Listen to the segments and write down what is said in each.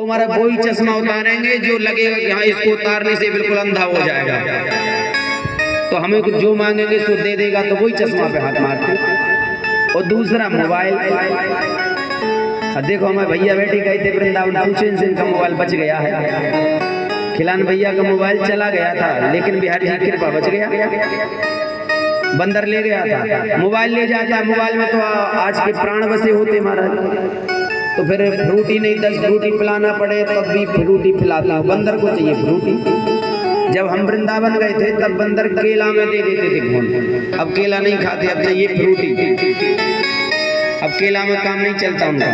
वो हमारा वही चश्मा उतारेंगे जो लगेगा कि हाँ इसको उतारने से बिल्कुल अंधा हो जाएगा, तो हमें कुछ जो मांगेंगे सो दे देगा, तो वही चश्मा पे हाथ मारते। और दूसरा मोबाइल, देखो हमारे भैया बेटी गए थे वृंदावन, पूछे इनसे इनका मोबाइल बच गया है। खिलान भैया का मोबाइल चला गया था, लेकिन बिहार जी की कृपा बच गया, बंदर ले गया था। मोबाइल ले जाता, मोबाइल में तो आज के प्राण बसे होते महाराज, तो फिर फ्रूटी नहीं 10 फ्रूटी पिलाना पड़े तब भी फ्रूटी पिलाता, बंदर को चाहिए फ्रूटी। जब हम वृंदावन गए थे तब बंदर केला में दे देते थे फोन, अब केला नहीं खाते, अब चाहिए फ्रूटी, अब केला में काम नहीं चलता उनका।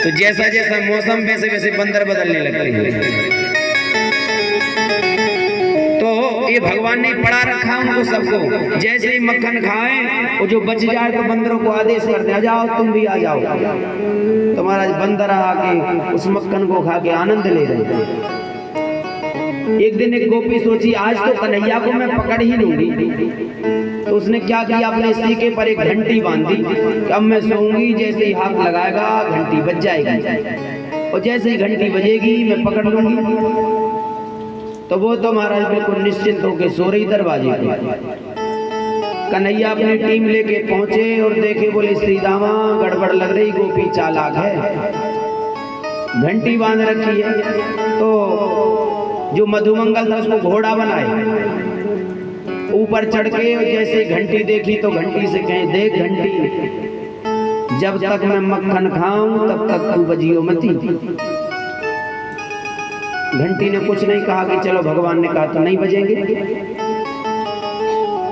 तो जैसा जैसा मौसम वैसे वैसे बंदर बदलने लगते हैं। तो ये भगवान ने पढ़ा रखा उनको सबको, जैसे ही मक्खन खाएं और जो बच जाए तो बंदरों को आदेश करते हैं, आ जाओ तुम भी आ जाओ। तो महाराज बंदर आके उस मक्खन को खा के आनंद ले रहे हैं। एक दिन एक गोपी सोची आज तो कन्हैया को मैं पकड़ ही लूंगी, तो उसने क्या किया, अपने सीके पर एक घंटी बांधी कि अब मैं सोऊंगी, जैसे ही हाथ लगाएगा घंटी बज जाएगी, और जैसे ही घंटी बजेगी मैं पकड़ लूंगी। तो वो तो महाराज बिल्कुल निश्चिंत होकर सो रही दरवाजे पे। कन्हैया अपनी टीम लेके पहुंचे और देखे, बोले श्री रामा गड़बड़ लग रही, गोपी चालाक है, घंटी बांध रखी है। तो जो मधुमंगल था उसको घोड़ा बनाए, ऊपर चढ़ के जैसे घंटी देखी तो घंटी से कहे, देख घंटी, जब तक मैं मक्खन खाऊं तब तक तू बजियो मती। घंटी ने कुछ नहीं कहा कि चलो, भगवान ने कहा तो नहीं बजेंगे।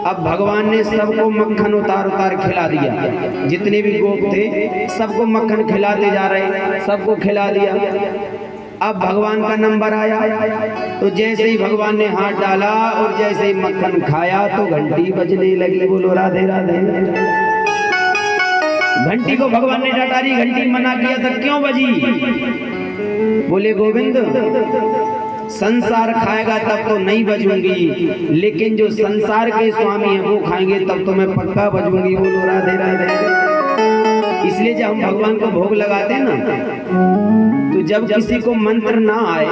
अब भगवान ने सबको मक्खन उतार उतार खिला दिया, जितने भी गोप थे सबको मक्खन खिलाते जा रहे, सबको खिला दिया। अब भगवान का नंबर आया, तो जैसे ही भगवान ने हाथ डाला और जैसे ही मक्खन खाया तो घंटी बजने लगी। बोलो राधे राधे। घंटी को भगवान ने डांटा, घंटी मना किया था, क्यों बजी? बोले गोविंद, संसार खाएगा तब तो नहीं बजूंगी, लेकिन जो संसार के स्वामी हैं वो खाएंगे तब तो मैं पक्का बजूंगी। बोलो राधे राधे। इसलिए जब हम भगवान को भोग लगाते हैं ना, तो जब किसी को मंत्र ना आए,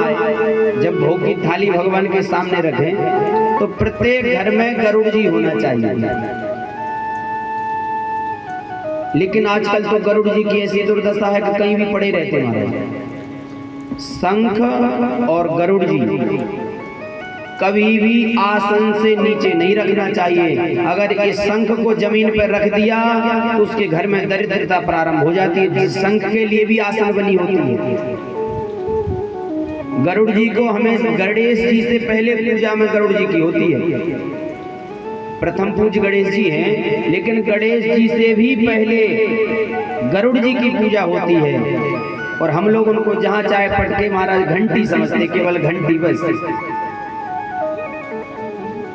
जब भोग की थाली भगवान के सामने रखें, तो प्रत्येक घर में गरुड़ जी होना चाहिए। लेकिन आजकल तो गरुड़ जी की ऐसी दुर्दशा है कि कहीं भी पड़े रहते हैं। शंख और गरुड़ जी कभी भी आसन से नीचे नहीं रखना चाहिए। अगर इस शंख को जमीन पर रख दिया तो उसके घर में दरिद्रता प्रारंभ हो जाती है। शंख के लिए भी आसन बनी होती है। गरुड़ जी को हमें गणेश जी से पहले पूजा में गरुड़ जी की होती है। प्रथम पूज्य गणेश जी हैं, लेकिन गणेश जी से भी पहले गरुड़ जी की पूजा होती है। और हम लोग उनको जहां चाहे पटके महाराज घंटी समझते, केवल घंटी बस।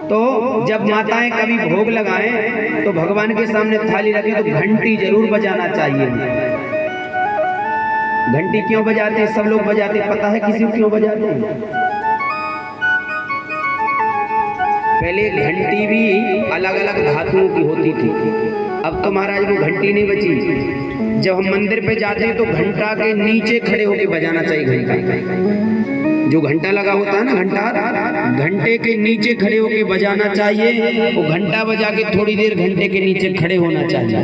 तो जब माताएं कभी भोग लगाएं तो भगवान के सामने थाली रखें तो घंटी जरूर बजाना चाहिए। घंटी क्यों बजाते हैं? सब लोग बजाते, पता है किसी को क्यों बजाते हैं? पहले घंटी भी अलग अलग धातुओं की होती थी, अब तो महाराज वो घंटी नहीं बची। जब हम मंदिर पे जाते हैं तो घंटा के नीचे खड़े होकर बजाना चाहिए। घंटा जो घंटा लगा होता है ना, घंटे के नीचे खड़े होकर बजाना चाहिए। वो घंटा बजा के थोड़ी देर घंटे के नीचे खड़े होना चाहिए।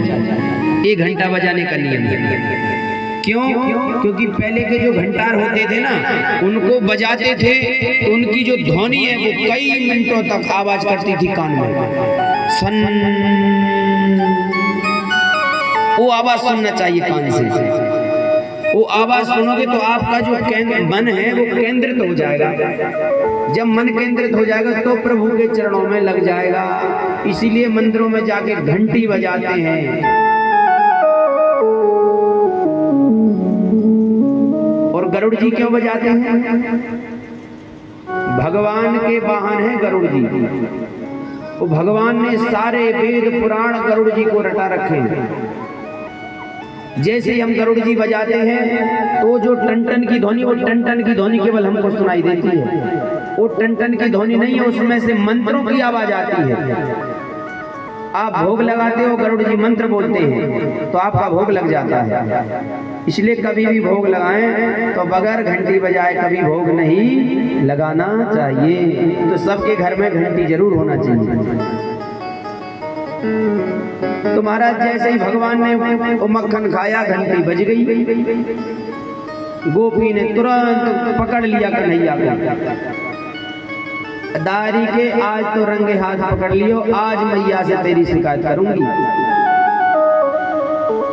1 घंटा बजाने का नियम है। क्यों? क्योंकि पहले के जो घंटार होते थे ना, उनको बजाते थे तो उनकी जो ध्वनि है वो कई मिनटों तक आवाज करती थी कान में। सन वो आवाज सुनना चाहिए कान से। वो आवाज सुनोगे तो आपका जो मन है वो केंद्रित हो जाएगा। जब मन केंद्रित हो जाएगा तो प्रभु के चरणों में लग जाएगा। इसीलिए मंदिरों में जाके घंटी बजाते हैं। और गरुड़ जी क्यों बजाते हैं? भगवान के वाहन है गरुड़ जी। वो भगवान ने सारे वेद पुराण गरुड़ जी को रटा रखे हैं। जैसे ही हम गरुड़ जी बजाते हैं तो जो टन की ध्वनि, वो टन की ध्वनि केवल हमको सुनाई देती है। वो टन की ध्वनि नहीं है, उसमें से मंत्रों की आवाज आती है। आप भोग लगाते हो, गरुड़ जी मंत्र बोलते हैं तो आपका भोग लग जाता है। इसलिए कभी भी भोग लगाएं तो बगैर घंटी बजाए कभी भोग नहीं लगाना चाहिए। तो सबके घर में घंटी जरूर होना चाहिए। तो महाराज जैसे ही भगवान ने वो मक्खन खाया, घंटी बज गई, गोपी ने तुरंत पकड़ लिया कन्हैया को, दारी के आज तो रंगे हाथ पकड़ लियो, आज मैया से तेरी शिकायत करूंगी।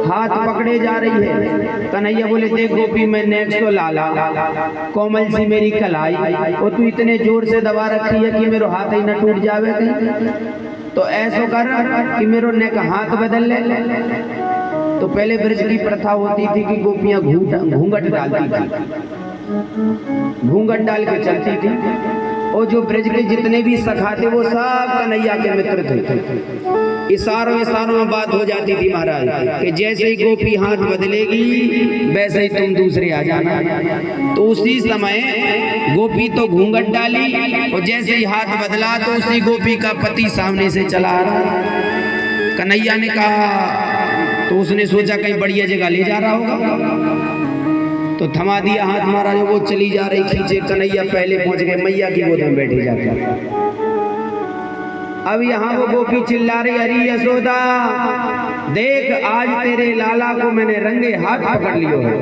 हाथ पकड़े जा रही है। कन्हैया बोले देख गोपी, मैं नेक्स्ट तो लाला कोमल सी मेरी कलाई, और तू इतने जोर से दबा रखी है कि मेरो हाथ ही न टूट जावे कहीं। तो ऐसा कर कि मेरो नेक हाथ बदल ले। तो पहले ब्रज की प्रथा होती थी कि गोपियां घूंघट डालती थी, घूंघट डाल के चलती थी, और जो ब्रज के जितने भी सखा थे वो सब कन्हैया के मित्र थे। इशारों में बात हो जाती थी महाराज कि जैसे ही गोपी हाथ बदलेगी वैसे ही तुम दूसरे आ जाना। तो उसी समय गोपी तो घूंघट डाली, और जैसे ही हाथ बदला तो उसी गोपी का पति सामने से चला आ रहा। कन्हैया ने कहा, तो उसने सोचा कहीं बढ़िया जगह ले जा रहा होगा, तो थमा दिया हाथ महाराज। वो चली जा रही खींचे, कन्हैया पहले पहुंच गए, मैया की गोद में बैठे जाते। अब यहाँ वो गोपी चिल्ला रही, अरे यशोदा देख, आज तेरे लाला को मैंने रंगे हाथ पकड़ लियो है।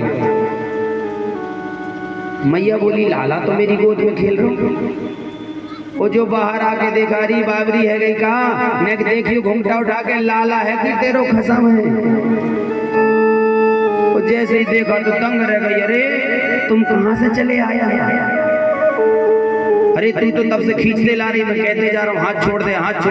मैया बोली लाला तो मेरी गोद में खेल रहा। वो जो बाहर आके देखा, रही बाबरी है गई कहा, मैं देखियो घूंघटा उठा के, लाला है कि तेरो खसम है। जैसे ही देखा तो दंग रह गई, अरे तुम कहां से चले आया? अरे तू तो तब से खींचते ला रही, मैं कहते जा रहा हूँ हाथ छोड़ दे, हाथ छोड़